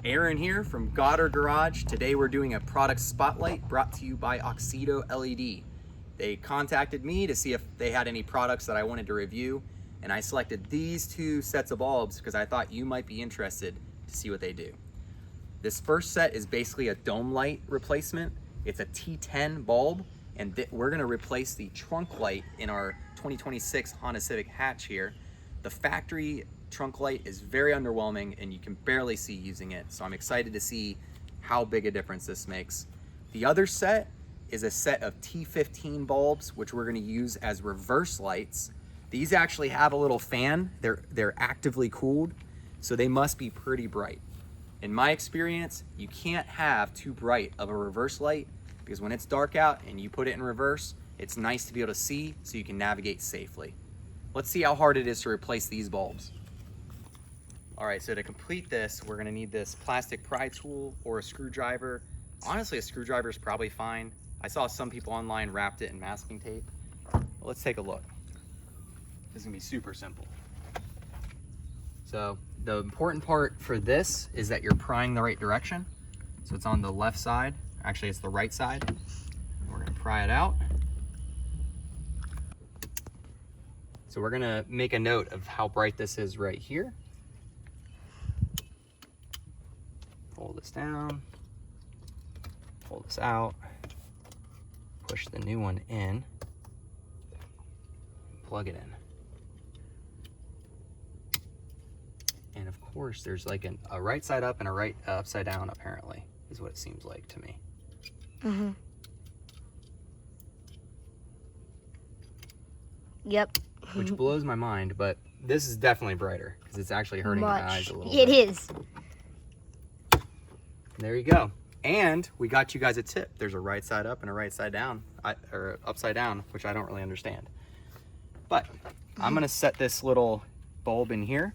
Aaron here from Goddard Garage. Today we're doing a product spotlight brought to you by AUXITO LED. They contacted me to see if they had any products that I wanted to review, and I selected these two sets of bulbs because I thought you might be interested to see what they do. This first set is basically a dome light replacement. It's a T10 bulb, and we're gonna replace the trunk light in our 2026 Honda Civic Hatch here. The factory trunk light is very underwhelming and you can barely see using it, so I'm excited to see how big a difference this makes. The other set is a set of T15 bulbs, which we're gonna use as reverse lights. These actually have a little fan. They're actively cooled, so they must be pretty bright. In my experience, you can't have too bright of a reverse light because when it's dark out and you put it in reverse, it's nice to be able to see so you can navigate safely. Let's see how hard it is to replace these bulbs. All right, so to complete this, we're gonna need this plastic pry tool or a screwdriver. Honestly, a screwdriver is probably fine. I saw some people online wrapped it in masking tape. Let's take a look. This is gonna be super simple. So the important part for this is that you're prying the right direction. So it's on the left side. Actually, it's the right side. We're gonna pry it out. So we're gonna make a note of how bright this is right here. Pull this down, pull this out, push the new one in, plug it in. And of course, there's like a right side up and a right upside down, apparently, is what it seems like to me. Mm-hmm. Yep. Which blows my mind, but this is definitely brighter because it's actually hurting my eyes a little bit. It is. There you go. And we got you guys a tip. There's a right side up and a right side down, or upside down, which I don't really understand. But I'm gonna set this little bulb in here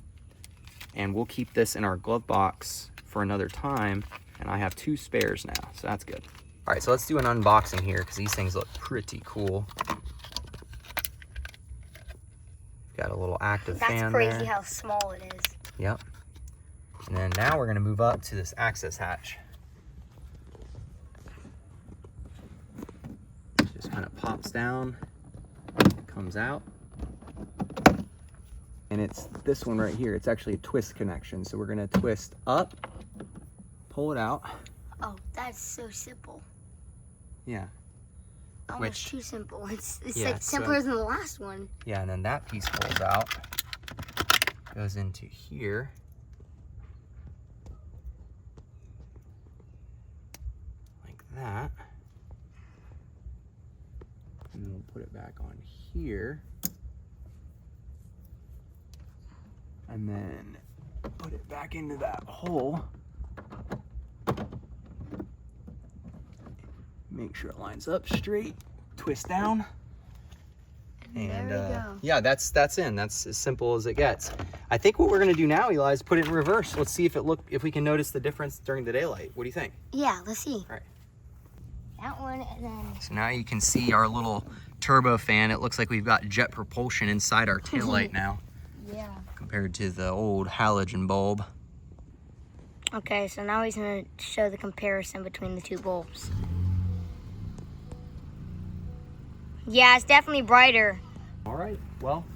and we'll keep this in our glove box for another time. And I have 2 spares now, so that's good. All right, so let's do an unboxing here because these things look pretty cool. Got a little active fan there. That's crazy how small it is. Yep. And then now we're gonna move up to this access hatch. Just kind of pops down, comes out. And it's this one right here. It's actually a twist connection. So we're gonna twist up, pull it out. Oh, that's so simple. Yeah. Almost too simple. It's yeah, like simpler than the last one. Yeah, and then that piece pulls out, goes into here. Like that. And then we'll put it back on here. And then put it back into that hole. Make sure it lines up straight, twist down. And there we go. yeah, that's in. That's as simple as it gets. I think what we're gonna do now, Eli, is put it in reverse. Let's see if we can notice the difference during the daylight. What do you think? Yeah, let's see. All right. That one and then... So now you can see our little turbo fan. It looks like we've got jet propulsion inside our taillight now. Yeah. Compared to the old halogen bulb. Okay, so now he's gonna show the comparison between the 2 bulbs. Yeah, it's definitely brighter. All right, well,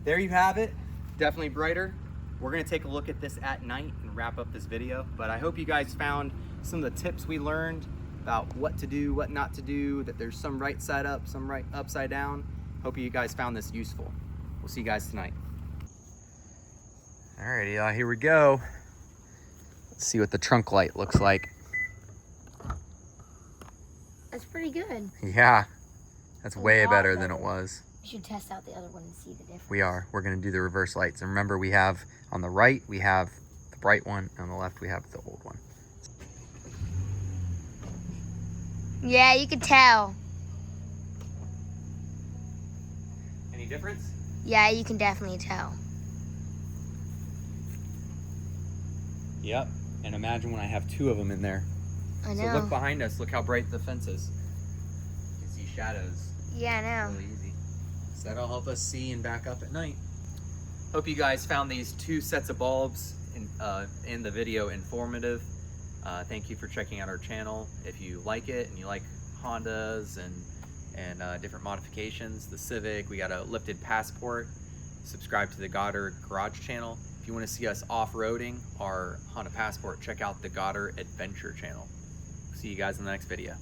there you have it. Definitely brighter. We're gonna take a look at this at night and wrap up this video, but I hope you guys found some of the tips we learned about what to do, what not to do, that there's some right side up, some right upside down. Hope you guys found this useful. We'll see you guys tonight. All right, Eli, here we go. Let's see what the trunk light looks like. That's pretty good. Yeah, that's way better than it was. We should test out the other one and see the difference. We are. We're going to do the reverse lights. And remember, we have on the right, we have the bright one. And on the left, we have the old one. Yeah, you can tell. Any difference? Yeah, you can definitely tell. Yep. And imagine when I have 2 of them in there. I know. So look behind us. Look how bright the fence is. You can see shadows. Yeah, I know. Really easy. So that'll help us see and back up at night. Hope you guys found these 2 sets of bulbs in the video informative. Thank you for checking out our channel. If you like it and you like Hondas and different modifications, the Civic, we got a lifted Passport. Subscribe to the Goddard Garage channel. If you want to see us off-roading our Honda Passport, check out the Goddard Adventure channel. See you guys in the next video.